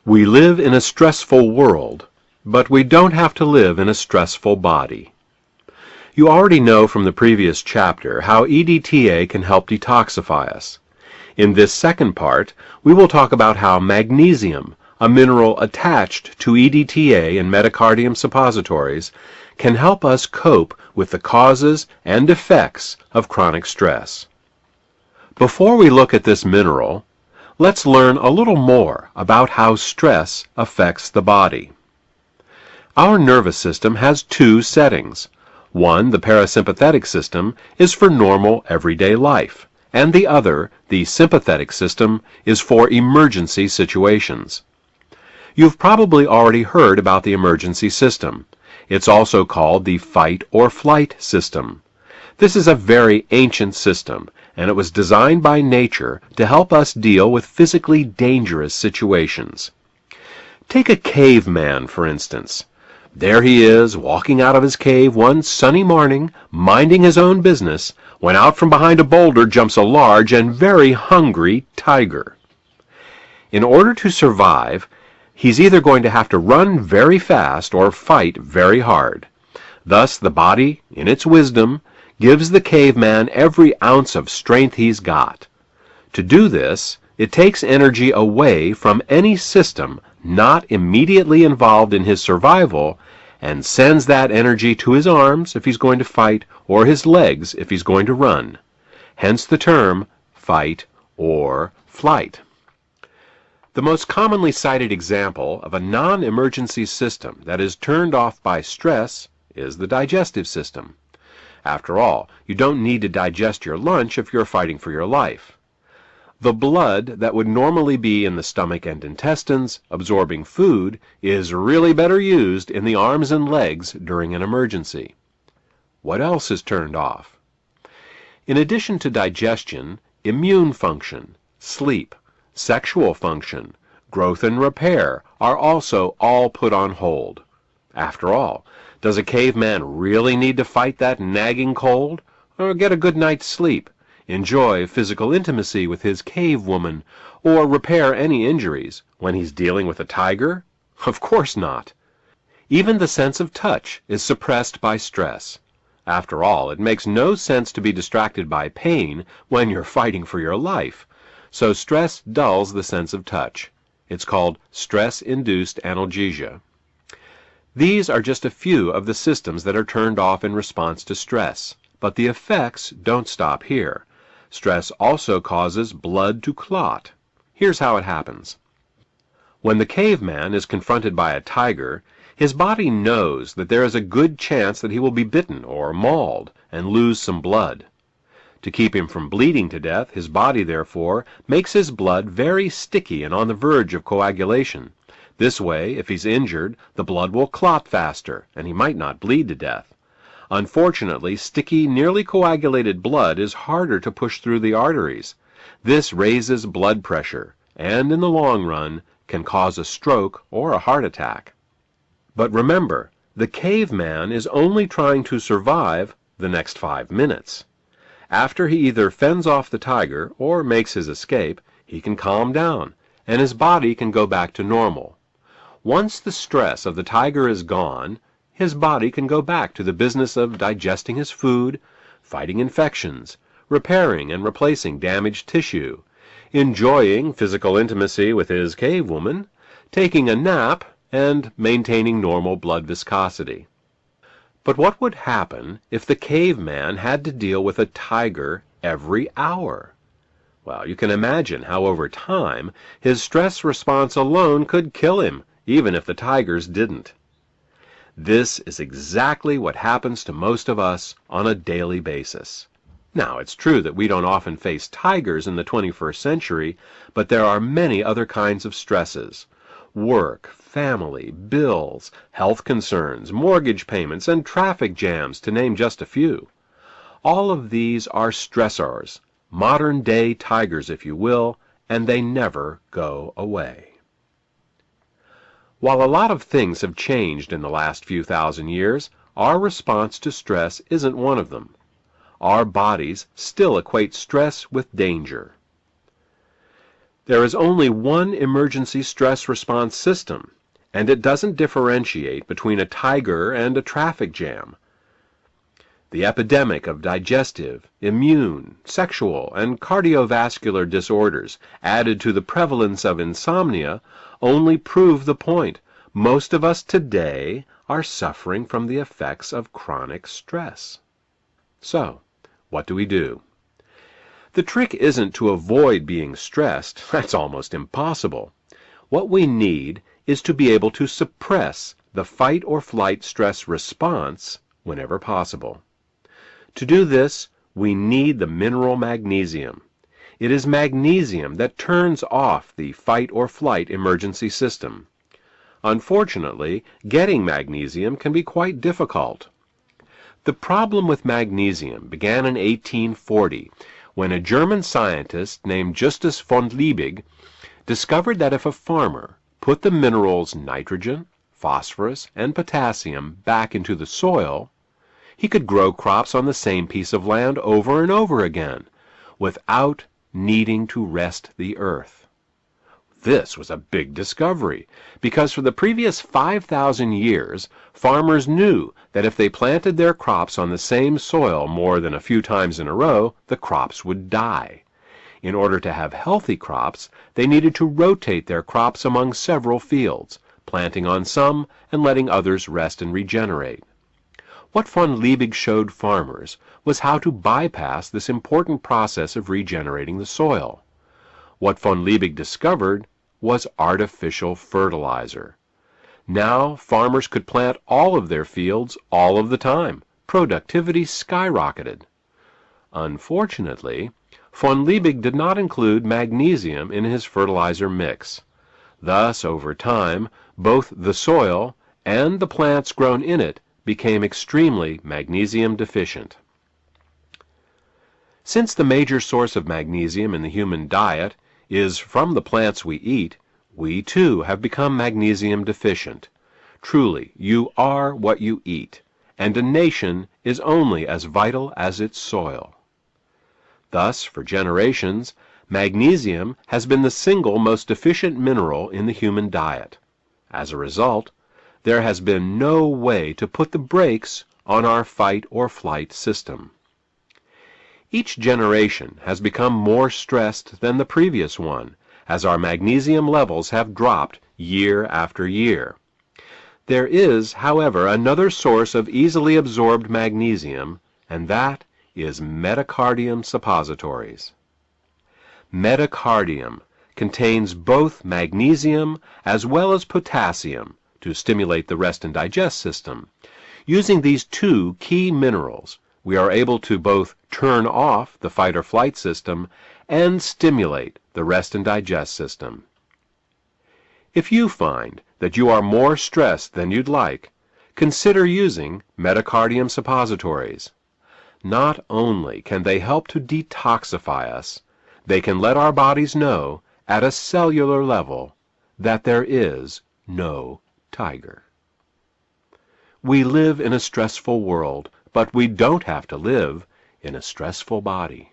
We live in a stressful world, but we don't have to live in a stressful body. You already know from the previous chapter how EDTA can help detoxify us. In this second part, we will talk about how magnesium, a mineral attached to EDTA and metacardium suppositories, can help us cope with the causes and effects of chronic stress. Before we look at this mineral, let's learn a little more about how stress affects the body. Our nervous system has two settings. One, the parasympathetic system, is for normal everyday life, and the other, the sympathetic system, is for emergency situations. You've probably already heard about the emergency system. It's also called the fight or flight system. This is a very ancient system, and it was designed by nature to help us deal with physically dangerous situations. Take a caveman, for instance. There he is, walking out of his cave one sunny morning, minding his own business, when out from behind a boulder jumps a large and very hungry tiger. In order to survive, he's either going to have to run very fast or fight very hard. Thus, the body, in its wisdom, gives the caveman every ounce of strength he's got. To do this, it takes energy away from any system not immediately involved in his survival and sends that energy to his arms if he's going to fight or his legs if he's going to run. Hence the term fight or flight. The most commonly cited example of a non-emergency system that is turned off by stress is the digestive system. After all, you don't need to digest your lunch if you're fighting for your life. The blood that would normally be in the stomach and intestines absorbing food is really better used in the arms and legs during an emergency. What else is turned off? In addition to digestion, immune function, sleep, sexual function, growth and repair are also all put on hold. After all, does a caveman really need to fight that nagging cold, or get a good night's sleep, enjoy physical intimacy with his cave woman, or repair any injuries when he's dealing with a tiger? Of course not. Even the sense of touch is suppressed by stress. After all, it makes no sense to be distracted by pain when you're fighting for your life, so stress dulls the sense of touch. It's called stress-induced analgesia. These are just a few of the systems that are turned off in response to stress, but the effects don't stop here. Stress also causes blood to clot. Here's how it happens. When the caveman is confronted by a tiger, his body knows that there is a good chance that he will be bitten or mauled and lose some blood. To keep him from bleeding to death, his body, therefore, makes his blood very sticky and on the verge of coagulation. This way, if he's injured, the blood will clot faster, and he might not bleed to death. Unfortunately, sticky, nearly coagulated blood is harder to push through the arteries. This raises blood pressure, and in the long run, can cause a stroke or a heart attack. But remember, the caveman is only trying to survive the next 5 minutes. After he either fends off the tiger or makes his escape, he can calm down, and his body can go back to normal. Once the stress of the tiger is gone, his body can go back to the business of digesting his food, fighting infections, repairing and replacing damaged tissue, enjoying physical intimacy with his cave woman, taking a nap, and maintaining normal blood viscosity. But what would happen if the caveman had to deal with a tiger every hour? Well, you can imagine how over time his stress response alone could kill him, even if the tigers didn't. This is exactly what happens to most of us on a daily basis. Now, it's true that we don't often face tigers in the 21st century, but there are many other kinds of stresses. Work, family, bills, health concerns, mortgage payments, and traffic jams, to name just a few. All of these are stressors, modern-day tigers, if you will, and they never go away. While a lot of things have changed in the last few thousand years, our response to stress isn't one of them. Our bodies still equate stress with danger. There is only one emergency stress response system, and it doesn't differentiate between a tiger and a traffic jam. The epidemic of digestive, immune, sexual, and cardiovascular disorders added to the prevalence of insomnia only prove the point. Most of us today are suffering from the effects of chronic stress. So, what do we do? The trick isn't to avoid being stressed. That's almost impossible. What we need is to be able to suppress the fight or flight stress response whenever possible. To do this, we need the mineral magnesium. It is magnesium that turns off the fight or flight emergency system. Unfortunately, getting magnesium can be quite difficult. The problem with magnesium began in 1840 when a German scientist named Justus von Liebig discovered that if a farmer put the minerals nitrogen, phosphorus, and potassium back into the soil, he could grow crops on the same piece of land over and over again without needing to rest the earth. This was a big discovery because for the previous 5,000 years, farmers knew that if they planted their crops on the same soil more than a few times in a row, the crops would die. In order to have healthy crops, they needed to rotate their crops among several fields, planting on some and letting others rest and regenerate. What von Liebig showed farmers was how to bypass this important process of regenerating the soil. What von Liebig discovered was artificial fertilizer. Now farmers could plant all of their fields all of the time. Productivity skyrocketed. Unfortunately, von Liebig did not include magnesium in his fertilizer mix. Thus, over time, both the soil and the plants grown in it became extremely magnesium deficient. Since the major source of magnesium in the human diet is from the plants we eat, we too have become magnesium deficient. Truly, you are what you eat, and a nation is only as vital as its soil. Thus, for generations, magnesium has been the single most deficient mineral in the human diet. As a result, there has been no way to put the brakes on our fight or flight system. Each generation has become more stressed than the previous one, as our magnesium levels have dropped year after year. There is, however, another source of easily absorbed magnesium, and that is metacardium suppositories. Metacardium contains both magnesium as well as potassium to stimulate the rest and digest system. Using these two key minerals, we are able to both turn off the fight or flight system and stimulate the rest and digest system. If you find that you are more stressed than you'd like, consider using metacardium suppositories. Not only can they help to detoxify us, they can let our bodies know at a cellular level that there is no tiger. We live in a stressful world, but we don't have to live in a stressful body.